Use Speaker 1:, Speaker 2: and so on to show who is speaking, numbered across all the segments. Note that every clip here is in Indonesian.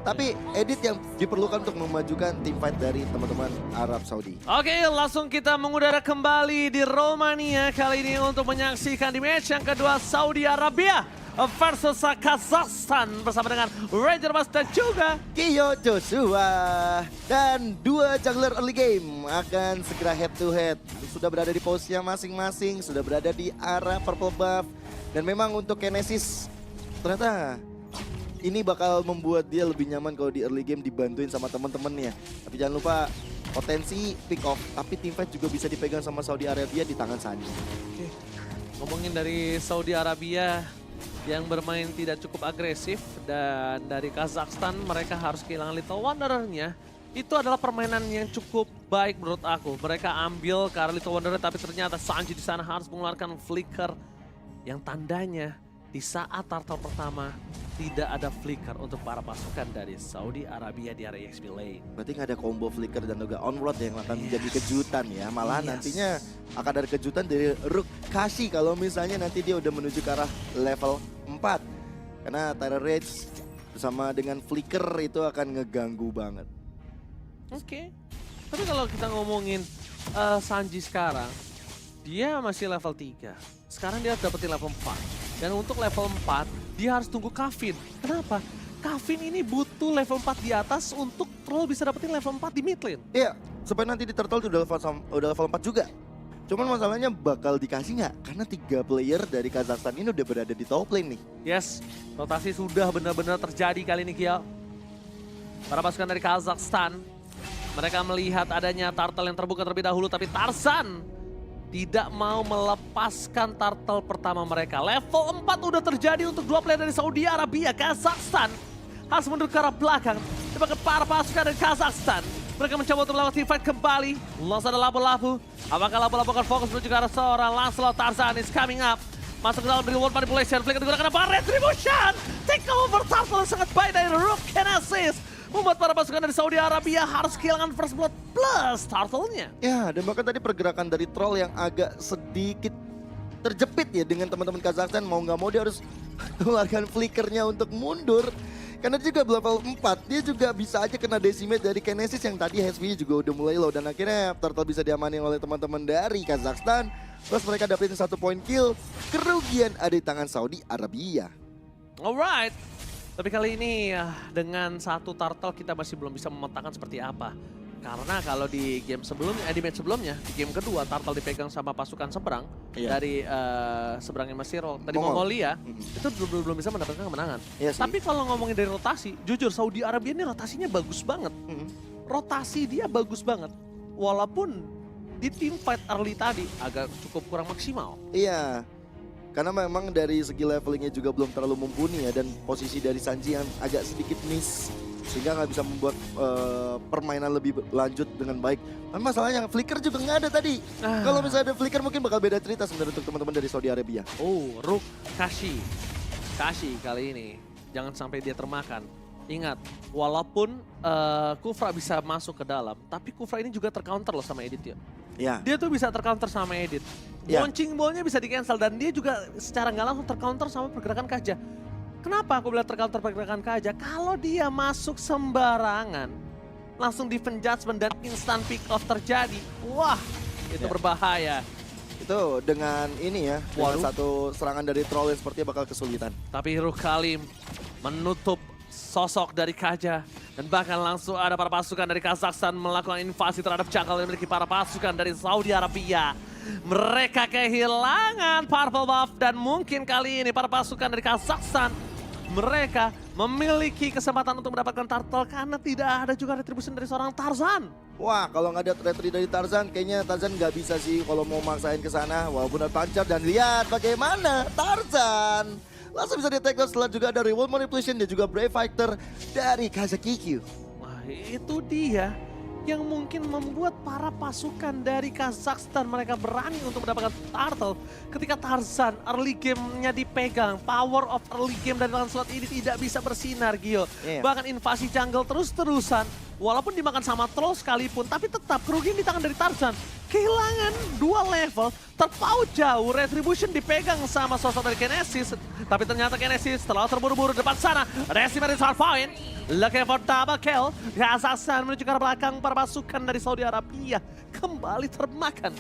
Speaker 1: Tapi edit yang diperlukan untuk memajukan tim fight dari teman-teman Arab Saudi.
Speaker 2: Oke, langsung kita mengudara kembali di Romania kali ini untuk menyaksikan di match yang kedua Saudi Arabia versus Kazakhstan bersama dengan Ranger Mas dan juga
Speaker 1: Kiyo Joshua dan dua jungler early game akan segera head to head. Sudah berada di posisinya masing-masing, sudah berada di arah purple buff. Dan memang untuk Genesis ternyata ini bakal membuat dia lebih nyaman kalau di early game dibantuin sama teman-temannya. Tapi jangan lupa potensi pick off, tapi team fight juga bisa dipegang sama Saudi Arabia di tangan Sanji.
Speaker 2: Oke. Ngomongin dari Saudi Arabia yang bermain tidak cukup agresif dan dari Kazakhstan mereka harus kehilangan Little Wanderer-nya. Itu adalah permainan yang cukup baik menurut aku. Mereka ambil ke arah Little Wanderer tapi ternyata Sanji di sana harus mengeluarkan flicker yang tandanya di saat turtle pertama tidak ada flicker untuk para pasukan dari Saudi Arabia di area EXP lane.
Speaker 1: Berarti nggak ada combo flicker dan juga onward yang akan menjadi kejutan ya. Malah nantinya akan ada kejutan dari Rook Kashi kalau misalnya nanti dia udah menuju ke arah level 4. Karena Tyler Rage bersama dengan flicker itu akan ngeganggu banget.
Speaker 2: Oke. Tapi kalau kita ngomongin Sanji sekarang, dia masih level 3. Sekarang dia dapetin level 4. Dan untuk level 4, dia harus tunggu Kavin. Kenapa? Kavin ini butuh level 4 di atas untuk Troll bisa dapetin level 4 di mid lane.
Speaker 1: Iya, supaya nanti di Turtle udah level 4 juga. Cuman masalahnya bakal dikasih nggak? Karena 3 player dari Kazakhstan ini udah berada di top lane nih.
Speaker 2: Yes, rotasi sudah benar-benar terjadi kali ini, Kiel. Para pasukan dari Kazakhstan, mereka melihat adanya turtle yang terbuka terlebih dahulu, tapi Tarzan tidak mau melepaskan turtle pertama mereka. Level 4 udah terjadi untuk dua player dari Saudi Arabia. Kazakhstan harus mundur ke arah belakang. Sebagai para pasukan dari Kazakhstan, mereka mencoba untuk melewati fight kembali. Langsung ada labu-labu. Apakah labu-labu akan fokus menuju ke arah seorang Lancelot? Tarzan is coming up. Masuk ke dalam reward manipulation. Flicker digunakan apa? Retribution! Take over turtle yang sangat baik dari Rook Genesis. Membuat para pasukan dari Saudi Arabia harus kehilangan first blood plus turtle-nya.
Speaker 1: Ya, dan bahkan tadi pergerakan dari Troll yang agak sedikit terjepit ya dengan teman-teman Kazakhstan. Mau nggak mau dia harus keluarkan flickernya untuk mundur. Karena juga level 4, dia juga bisa aja kena decimate dari Genesis yang tadi HP juga udah mulai low. Dan akhirnya Turtle bisa diamanin oleh teman-teman dari Kazakhstan. Terus mereka dapetin 1 point kill. Kerugian ada di tangan Saudi Arabia.
Speaker 2: Alright. Tapi kali ini dengan satu turtle kita masih belum bisa memetakan seperti apa. Karena kalau di game sebelumnya, di match sebelumnya, di game kedua turtle dipegang sama pasukan seberang dari seberangnya Mesiro, dari Mongolia, itu belum bisa mendapatkan kemenangan. Tapi kalau ngomongin dari rotasi, jujur Saudi Arabia ini rotasinya bagus banget. Rotasi dia bagus banget. Walaupun di team fight early tadi agak cukup kurang maksimal.
Speaker 1: Iya. Karena memang dari segi levelingnya juga belum terlalu mumpuni ya. Dan posisi dari Sanji yang agak sedikit miss. Sehingga nggak bisa membuat permainan lebih lanjut dengan baik. Tapi masalahnya flicker juga nggak ada tadi. Kalau misalnya ada flicker mungkin bakal beda cerita sebenarnya untuk teman-teman dari Saudi Arabia.
Speaker 2: Oh, Rook Kashi. Kashi kali ini. Jangan sampai dia termakan. Ingat, walaupun Kufra bisa masuk ke dalam. Tapi Kufra ini juga tercounter loh sama Edit ya.
Speaker 1: Ya.
Speaker 2: Dia tuh bisa tercounter sama Edit. Launching ball-nya bisa di-cancel dan dia juga secara nggak langsung tercounter sama pergerakan Kaja. Kenapa aku bilang tercounter pergerakan Kaja? Kalau dia masuk sembarangan, langsung defense judgment dan instant pick off terjadi. Wah, itu berbahaya.
Speaker 1: Itu dengan ini ya, dengan satu serangan dari Troll yang sepertinya bakal kesulitan.
Speaker 2: Tapi Rook Kalim menutup sosok dari Kaja. Dan bahkan langsung ada para pasukan dari Kazakhstan melakukan invasi terhadap jungle yang memiliki para pasukan dari Saudi Arabia. Mereka kehilangan purple buff dan mungkin kali ini para pasukan dari Kazakhstan mereka memiliki kesempatan untuk mendapatkan turtle karena tidak ada juga retribution dari seorang Tarzan.
Speaker 1: Wah, kalau nggak ada retri dari Tarzan, kayaknya Tarzan nggak bisa sih kalau mau maksain ke sana. Walaupun ada pancar dan lihat bagaimana Tarzan langsung bisa di-take down. Setelah juga ada reward manipulation dan juga brave fighter dari Kazakikyu.
Speaker 2: Wah, itu dia yang mungkin membuat para pasukan dari Kazakhstan mereka berani untuk mendapatkan turtle ketika Tarzan early game-nya dipegang. Power of early game dari Lancelot ini tidak bisa bersinar, Gio. Bahkan invasi jungle terus-terusan. Walaupun dimakan sama troll sekalipun, tapi tetap kerugian di tangan dari Tarzan. kehilangan 2 level, terpaut jauh. Retribution dipegang sama sosok dari Genesis, tapi ternyata Genesis terlalu terburu-buru depan sana. Decimate is hard point, looking for double kill. Kazakhstan menuju ke arah belakang, para pasukan dari Saudi Arabia kembali termakan.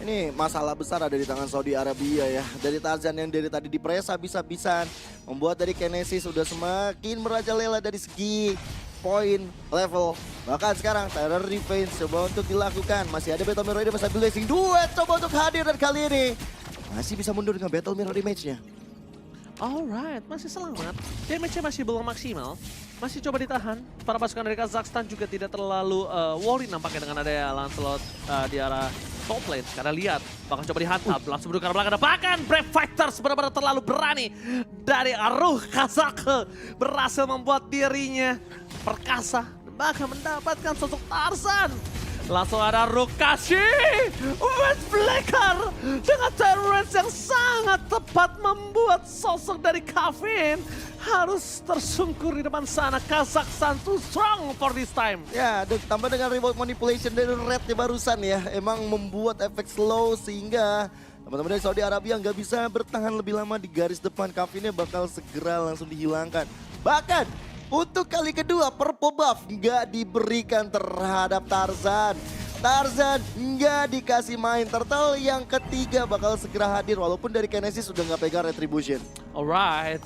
Speaker 1: Ini masalah besar ada di tangan Saudi Arabia ya. Dari Tarzan yang dari tadi dipres habis-habisan, membuat dari Genesis sudah semakin merajalela dari segi poin, level. Bahkan sekarang Terror Revenge coba untuk dilakukan. Masih ada Battle Mirror Image sambil Blazing Duet coba untuk hadir, dan kali ini masih bisa mundur dengan Battle Mirror Image-nya.
Speaker 2: Alright, masih selamat. Damage-nya masih belum maksimal. Masih coba ditahan. Para pasukan dari Kazakhstan juga tidak terlalu worry nampaknya dengan adanya Lancelot di arah top lane. Karena lihat, bakal coba dihantam. Langsung berdua ke arah belakang. Bahkan Brave Fighters benar-benar terlalu berani. Dari Aruh Kazakh berhasil membuat dirinya perkasa. Bahkan mendapatkan sosok Tarzan. Langsung ada Rukashi, Windbreaker dengan terrorist yang sangat tepat membuat sosok dari Kevin harus tersungkur di depan sana. Kazakhstan too strong for this time.
Speaker 1: Ya, tambah dengan remote manipulation dari Red di barusan ya, emang membuat efek slow sehingga teman-teman dari Saudi Arabia nggak bisa bertahan lebih lama di garis depan. Kevinnya bakal segera langsung dihilangkan. Bahkan untuk kali kedua, purple buff nggak diberikan terhadap Tarzan. Tarzan nggak dikasih main. Turtle yang ketiga bakal segera hadir walaupun dari Genesis sudah nggak pegang Retribution.
Speaker 2: Alright,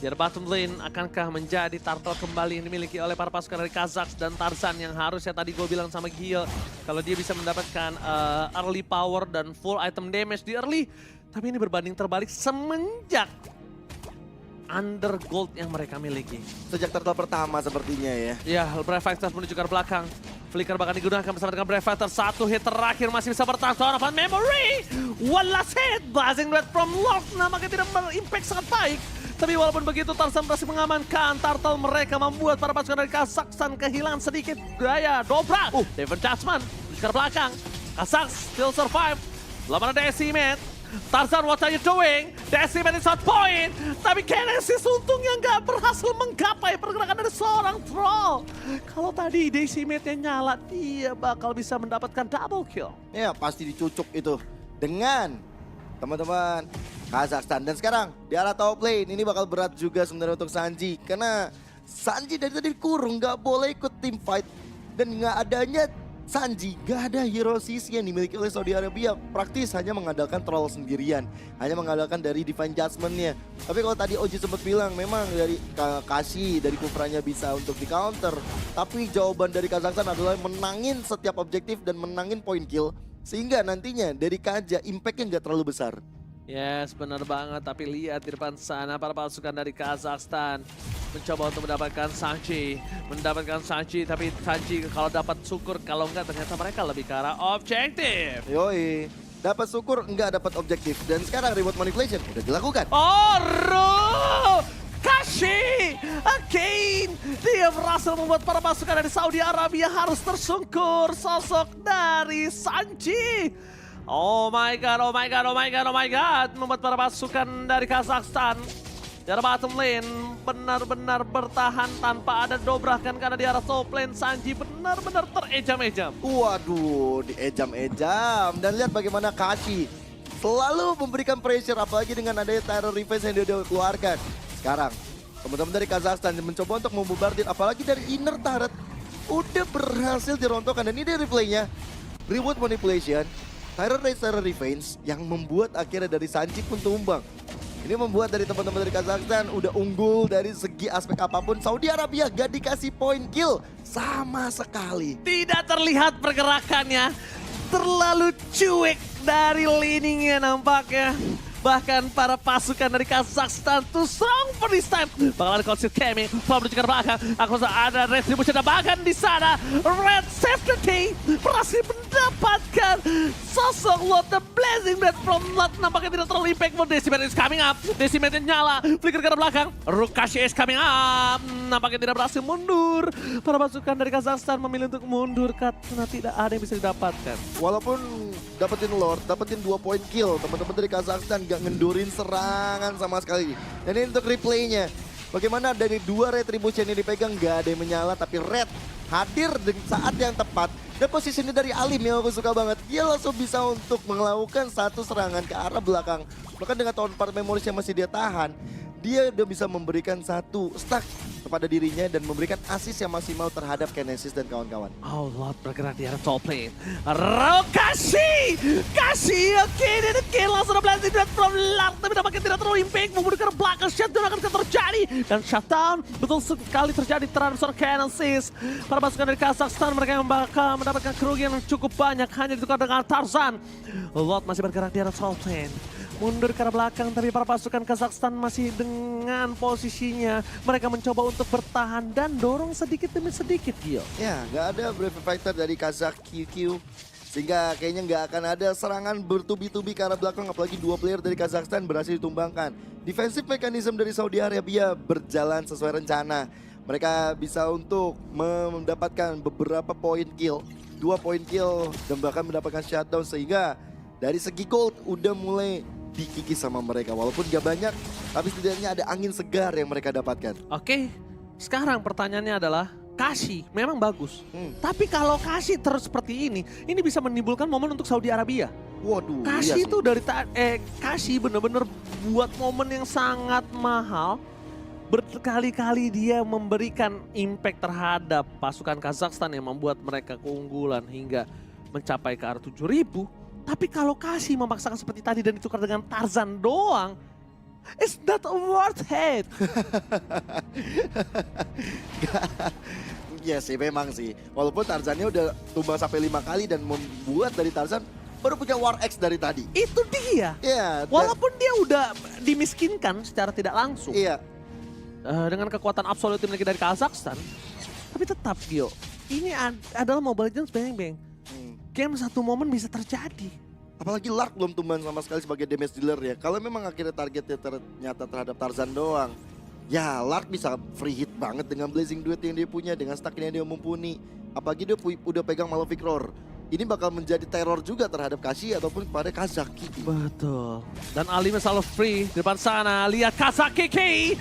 Speaker 2: di bottom lane akankah menjadi Turtle kembali yang dimiliki oleh para pasukan dari Kazakhs dan Tarzan yang harusnya tadi gue bilang sama Gil kalau dia bisa mendapatkan early power dan full item damage di early. Tapi ini berbanding terbalik semenjak under gold yang mereka miliki.
Speaker 1: Sejak Turtle pertama sepertinya ya.
Speaker 2: Ya, Brave Fighters menuju ke belakang. Flicker bahkan digunakan bersama dengan Brave Fighters. Satu hit terakhir masih bisa bertahan. Tower of Memory. One last hit. Blazing Red from Lord. Nampaknya tidak berimpact sangat baik. Tapi walaupun begitu, Tarzan berhasil mengamankan Turtle mereka, membuat para pasukan dari Kazakhstan kehilangan sedikit gaya dobrak. Devon Jasmine menuju ke belakang. Kazakhs still survive. Belum ada Decimate. Tarzan, what are you doing? Decimate is on point. Tapi Genesis untungnya nggak berhasil menggapai pergerakan dari seorang troll. Kalau tadi Decimate-nya nyala, dia bakal bisa mendapatkan double kill.
Speaker 1: Ya, pasti dicucuk itu dengan teman-teman Kazakhstan. Dan sekarang di arah top lane ini bakal berat juga sebenarnya untuk Sanji. Karena Sanji dari tadi dikurung, nggak boleh ikut team fight. Dan nggak adanya Sanji, gak ada hero sisi yang dimiliki oleh Saudi Arabia. Praktis hanya mengandalkan troll sendirian, hanya mengandalkan dari Divine Judgment-nya. Tapi kalau tadi Oji sempat bilang memang dari Kashi, dari Kufranya bisa untuk di counter. Tapi jawaban dari Kazakhstan adalah menangin setiap objektif dan menangin point kill. Sehingga nantinya dari Kaja impact-nya gak terlalu besar.
Speaker 2: Yes, benar banget. Tapi lihat di depan sana para pasukan dari Kazakhstan mencoba untuk mendapatkan Sanji. Tapi Sanji kalau dapat syukur, kalau enggak ternyata mereka lebih ke arah objektif.
Speaker 1: Yoi, dapat syukur enggak dapat objektif. Dan sekarang remote manipulation udah dilakukan.
Speaker 2: Kashi again, dia berhasil membuat para pasukan dari Saudi Arabia harus tersungkur. Sosok dari Sanji. Oh my god. Membuat para pasukan dari Kazakhstan di arah bottom lane benar-benar bertahan tanpa ada dobrakan. Karena di arah top lane Sanji benar-benar terejam-ejam.
Speaker 1: Waduh, diejam-ejam. Dan lihat bagaimana Kashi selalu memberikan pressure, apalagi dengan adanya Terror Revenge yang dia keluarkan. Sekarang teman-teman dari Kazakhstan mencoba untuk membombardir, apalagi dari inner turret udah berhasil dirontokkan. Dan ini dari replaynya, reward manipulation, Terror Revenge yang membuat akhirnya dari Sanji pun tumbang. Ini membuat dari teman-teman dari Kazakhstan udah unggul dari segi aspek apapun. Saudi Arabia gak dikasih point kill sama sekali.
Speaker 2: Tidak terlihat pergerakannya, terlalu cuek dari leaningnya nampaknya. Bahkan para pasukan dari Kazakhstan too strong for this time. Bakal ada Conceal Kemi, menuju ke belakang. Aku ada Retribution, bahkan di sana Red Safety berhasil mendapatkan sosok Lord the Blazing Red from Lord. Nampaknya tidak terlalu impact. Decimate is coming up. Decimate nyala, flicker ke arah belakang. Rukashi is coming up. Nampaknya tidak berhasil mundur. Para pasukan dari Kazakhstan memilih untuk mundur karena tidak ada yang bisa didapatkan.
Speaker 1: Walaupun dapetin Lord, dapetin 2 point kill, teman-teman dari Kazakhstan gak ngendurin serangan sama sekali. Dan ini untuk replaynya, bagaimana dari 2 Retribution yang dipegang gak ada yang menyala, tapi Red hadir di saat yang tepat. Dan posisinya dari Alim yang aku suka banget. Dia langsung bisa untuk melakukan satu serangan ke arah belakang. Bahkan dengan tahun part memories yang masih dia tahan, dia udah bisa memberikan satu stack kepada dirinya dan memberikan assist yang maksimal terhadap Genesis dan kawan-kawan.
Speaker 2: Oh, Lord bergerak di arah top lane. Kasih, oke, dan kill langsung blast dari from Lard, tapi nampaknya tidak terlalu impact. Memberi ke belakang, shutdown akan terjadi. Dan shutdown betul sekali terjadi terhadap seorang Genesis. Para pasukan dari Kazakhstan, mereka yang bakal mendapatkan kerugian yang cukup banyak hanya ditukar dengan Tarzan. Lord masih bergerak di arah top lane. Mundur ke arah belakang, tapi para pasukan Kazakhstan masih dengan posisinya. Mereka mencoba untuk bertahan dan dorong sedikit demi sedikit, Gio.
Speaker 1: Ya, nggak ada Brave Fighter dari Kazakh QQ. Sehingga kayaknya nggak akan ada serangan bertubi-tubi ke arah belakang. Apalagi dua player dari Kazakhstan berhasil ditumbangkan. Defensive mechanism dari Saudi Arabia berjalan sesuai rencana. Mereka bisa untuk mendapatkan beberapa poin kill. 2 poin kill dan bahkan mendapatkan shutdown. Sehingga dari segi gold udah mulai dikikis sama mereka. Walaupun gak banyak, tapi setidaknya ada angin segar yang mereka dapatkan.
Speaker 2: Oke, sekarang pertanyaannya adalah, Kashi memang bagus. Tapi kalau Kashi terus seperti ini bisa menimbulkan momen untuk Saudi Arabia.
Speaker 1: Waduh,
Speaker 2: Kashi
Speaker 1: iya
Speaker 2: itu Kashi bener-bener buat momen yang sangat mahal. Berkali-kali dia memberikan impact terhadap pasukan Kazakhstan yang membuat mereka keunggulan hingga mencapai ke arah 7.000. Tapi kalau Kashi memaksakan seperti tadi dan ditukar dengan Tarzan doang, it's not worth it.
Speaker 1: Iya sih, memang sih. Walaupun Tarzannya udah tumbang sampai 5 kali dan membuat dari Tarzan baru punya War X dari tadi.
Speaker 2: Itu dia.
Speaker 1: Iya.
Speaker 2: Walaupun dia udah dimiskinkan secara tidak langsung.
Speaker 1: Iya.
Speaker 2: Dengan kekuatan absolut yang dimiliki dari Kazakhstan. Tapi tetap, Gio, ini adalah Mobile Legends bang-bang. Game satu momen bisa terjadi.
Speaker 1: Apalagi Lark belum tumbang sama sekali sebagai damage dealer ya. Kalau memang akhirnya targetnya ternyata terhadap Tarzan doang, ya Lark bisa free hit banget dengan Blazing Duet yang dia punya, dengan stack yang dia mumpuni. Apalagi dia udah pegang Malefic Roar. Ini bakal menjadi teror juga terhadap Kashi ataupun kepada Kazaki.
Speaker 2: Betul. Dan Alim selalu free di depan sana. Lihat Kazaki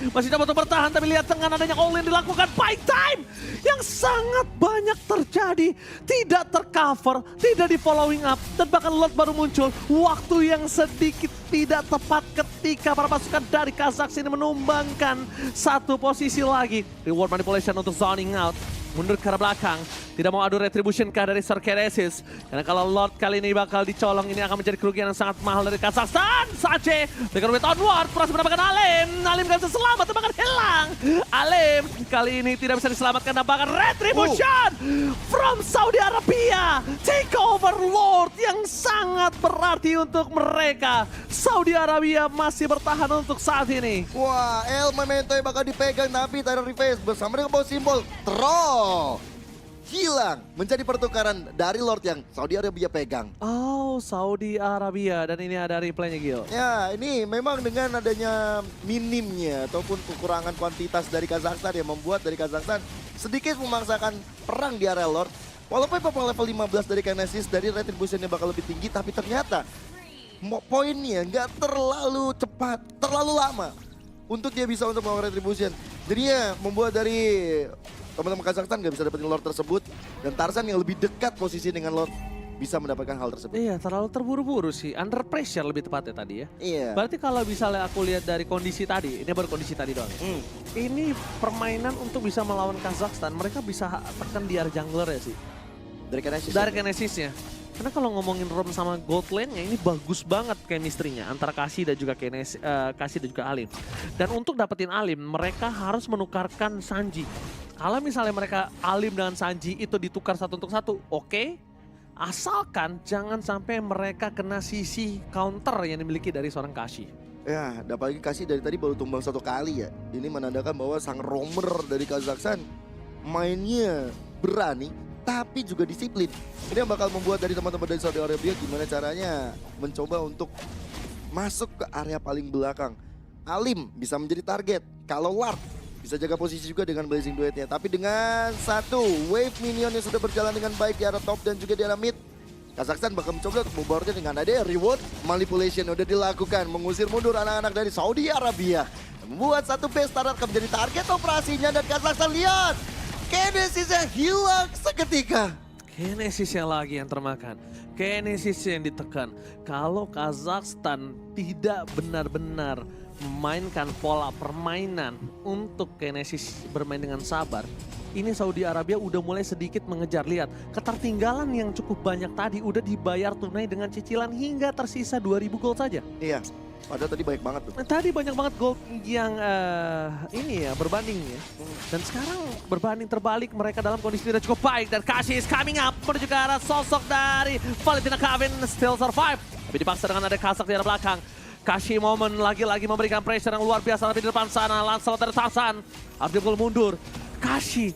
Speaker 2: masih coba untuk bertahan, tapi lihat dengan adanya all in dilakukan fight time yang sangat banyak terjadi. Tidak tercover, tidak di following up, dan bahkan Lord baru muncul. Waktu yang sedikit tidak tepat ketika para pasukan dari Kazakhstan menumbangkan satu posisi lagi. Reward manipulation untuk zoning out. Mundur ke arah belakang, tidak mau adu retribution kah dari Sir Keresis. Karena kalau Lord kali ini bakal dicolong, ini akan menjadi kerugian yang sangat mahal dari Kazakhstan. Sace, dengan with onward, berhasil mendapatkan Alim. Alim gak bisa selamat, tapi akan hilang. Alim kali ini tidak bisa diselamatkan, dan bahkan retribution from Saudi Arabia. Take over Lord yang sangat berarti untuk mereka. Saudi Arabia masih bertahan untuk saat ini.
Speaker 1: Wah, El Memento yang bakal dipegang tapi Tyler Reface bersama dengan bawa simbol Troll hilang menjadi pertukaran dari Lord yang Saudi Arabia pegang.
Speaker 2: Oh, Saudi Arabia, dan ini ada replaynya, Gil.
Speaker 1: Ya, ini memang dengan adanya minimnya ataupun kekurangan kuantitas dari Kazakhstan yang membuat dari Kazakhstan sedikit memaksakan perang di area Lord. Walaupun popang level 15 dari Genesis dari retributionnya bakal lebih tinggi, tapi ternyata poinnya nggak terlalu cepat, terlalu lama untuk dia bisa untuk melakukan retribution. Jadinya membuat dari teman-teman Kazakhstan nggak bisa dapetin Lord tersebut, dan Tarzan yang lebih dekat posisi dengan Lord bisa mendapatkan hal tersebut.
Speaker 2: Iya, terlalu terburu-buru sih. Under pressure lebih tepatnya tadi ya.
Speaker 1: Iya.
Speaker 2: Berarti kalau misalnya aku lihat dari kondisi tadi, ini baru kondisi tadi doang ya. Ini permainan untuk bisa melawan Kazakhstan, mereka bisa tekan di area jungler ya sih.
Speaker 1: Dari Genesis.
Speaker 2: Dari Genesisnya. Karena kalau ngomongin Rom sama Gold Lane-nya, ini bagus banget chemistry-nya antara Kashi dan juga Kashi dan juga Alim. Dan untuk dapetin Alim, mereka harus menukarkan Sanji. Kalau misalnya mereka Alim dengan Sanji itu ditukar satu untuk satu, oke. Asalkan jangan sampai mereka kena sisi counter yang dimiliki dari seorang Kashi.
Speaker 1: Ya, apalagi Kashi dari tadi baru tumbang 1 kali ya. Ini menandakan bahwa sang roamer dari Kazakhstan mainnya berani, tapi juga disiplin. Ini yang bakal membuat dari teman-teman dari Saudi Arabia gimana caranya mencoba untuk masuk ke area paling belakang. Alim bisa menjadi target. Kalau Lard bisa jaga posisi juga dengan Blazing Duetnya. Tapi dengan satu wave minion yang sudah berjalan dengan baik di arah top dan juga di arah mid, Kazakhstan bakal mencoba untuk membaurnya dengan ada reward manipulation udah dilakukan. Mengusir mundur anak-anak dari Saudi Arabia. Membuat satu base turret akan menjadi target operasinya, dan Kazakhstan lihat. Genesisnya hilang seketika.
Speaker 2: Genesisnya lagi yang termakan. Genesis yang ditekan. Kalau Kazakhstan tidak benar-benar memainkan pola permainan untuk Genesis bermain dengan sabar, ini Saudi Arabia udah mulai sedikit mengejar. Lihat, ketertinggalan yang cukup banyak tadi udah dibayar tunai dengan cicilan hingga tersisa 2000 gold saja.
Speaker 1: Iya, padahal tadi banyak banget tuh.
Speaker 2: Tadi banyak banget gold yang ini ya berbanding ya. Dan sekarang berbanding terbalik, mereka dalam kondisi tidak cukup baik. Dan Kashi is coming up menuju ke arah sosok dari Valentina Kavin, still survive. Tapi dipaksa dengan ada Kazakh di arah belakang. Kashi Moment lagi-lagi memberikan pressure yang luar biasa, tapi di depan sana Lancelot dari Tarsan harus dipukul mundur. Kashi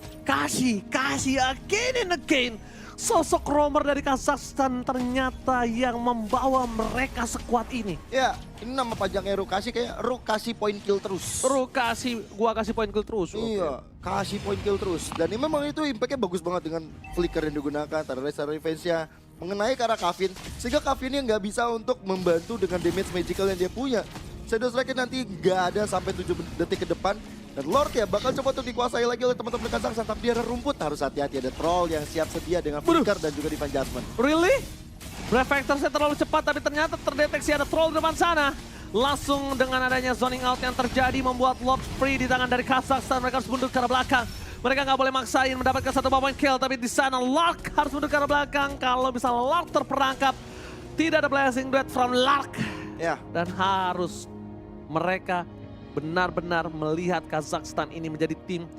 Speaker 2: again and again. Sosok romer dari Kazakhstan ternyata yang membawa mereka sekuat ini.
Speaker 1: Ya, ini nama panjangnya Rukashi, kayak Rukashi point kill terus.
Speaker 2: Gua kasih poin kill terus.
Speaker 1: Iya, kasih point kill terus. Dan ini memang itu impactnya bagus banget dengan flicker yang digunakan, terrorist revenge-nya mengenai ke arah Kavin. Sehingga Kavin yang nggak bisa untuk membantu dengan damage magical yang dia punya. Shadow Strike nanti nggak ada sampai 7 detik ke depan. Dan Lord ya bakal coba untuk dikuasai lagi oleh teman-teman Kazakhstan. Tapi ada rumput, harus hati-hati, ada troll yang siap sedia dengan flicker dan juga defense judgment.
Speaker 2: Really? Breath Vector-nya terlalu cepat, tapi ternyata terdeteksi ada troll di depan sana. Langsung dengan adanya zoning out yang terjadi membuat Lord free di tangan dari Kazakhstan. Mereka harus mundur ke arah belakang. Mereka nggak boleh maksain mendapatkan satu point kill, tapi di sana Lark harus mundur ke arah belakang. Kalau misalnya Lark terperangkap, tidak ada blessing duet from Lark.
Speaker 1: Ya,
Speaker 2: Dan harus mereka benar-benar melihat Kazakhstan ini menjadi tim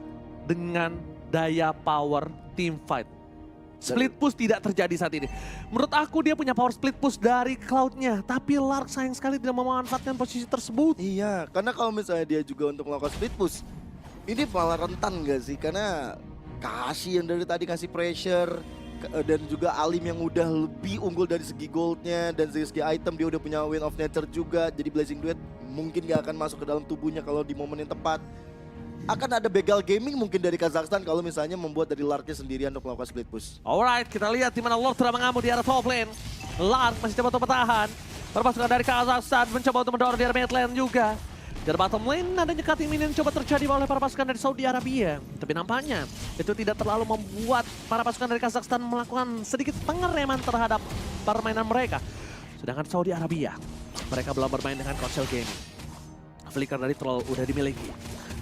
Speaker 2: dengan daya power team fight. Split push tidak terjadi saat ini. Menurut aku dia punya power split push dari Cloud-nya. Tapi Lark sayang sekali tidak memanfaatkan posisi tersebut.
Speaker 1: iya, karena kalau misalnya dia juga untuk melakukan split push, ini malah rentan gak sih? Karena Kashi yang dari tadi kasih pressure, dan juga Alim yang udah lebih unggul dari segi goldnya, dan dari segi item dia udah punya Wind of Nature juga. Jadi Blazing Duet mungkin gak akan masuk ke dalam tubuhnya kalau di momen yang tepat. Akan ada begal gaming mungkin dari Kazakhstan kalau misalnya membuat dari Larknya sendirian untuk melakukan split push.
Speaker 2: Alright, kita lihat di mana Lord telah mengamuk di arah top lane. Lark masih coba untuk bertahan. Perpasukan dari Kazakhstan mencoba untuk mendorong di arah mid lane juga. Dari bottom lane adanya cutting minion coba terjadi oleh para pasukan dari Saudi Arabia. Tapi nampaknya itu tidak terlalu membuat para pasukan dari Kazakhstan melakukan sedikit pengereman terhadap permainan mereka. Sedangkan Saudi Arabia, mereka belum bermain dengan Koncil Gaming. Flicker dari Troll udah dimiliki.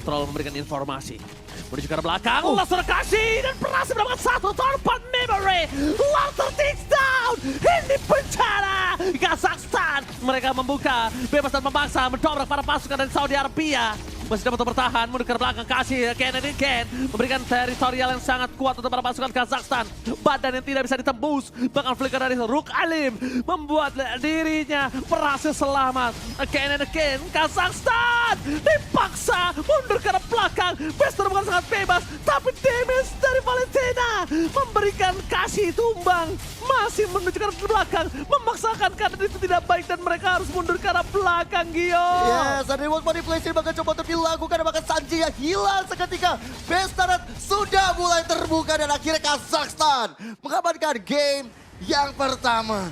Speaker 2: Troll memberikan informasi. Menuju ke arah belakang, langsung Kashi dan berhasil mendapatkan satu torped memory. Langsung takes down, ini penjara. Kazakhstan, mereka membuka, bebas dan memaksa, mendobrak para pasukan dari Saudi Arabia. Masih dapat bertahan, mundur ke belakang, Kashi again and again. Memberikan teritorial yang sangat kuat untuk para pasukan Kazakhstan. Badan yang tidak bisa ditembus, bahkan flicker dari Ruk Alim membuat dirinya berhasil selamat. Again and again, Kazakhstan dipaksa mundur ke belakang. Bester bukan sangat bebas, tapi damage dari Valentina memberikan Kashi tumbang. Masih menuju ke belakang, memaksakan keadaan itu tidak baik dan mereka harus mundur ke arah belakang, Gio.
Speaker 1: Yes, dan reward manipulation bakal coba untuk dilakukan, bahkan Sanji yang hilang seketika. Bestaret sudah mulai terbuka dan akhirnya Kazakhstan mengamankan game yang pertama.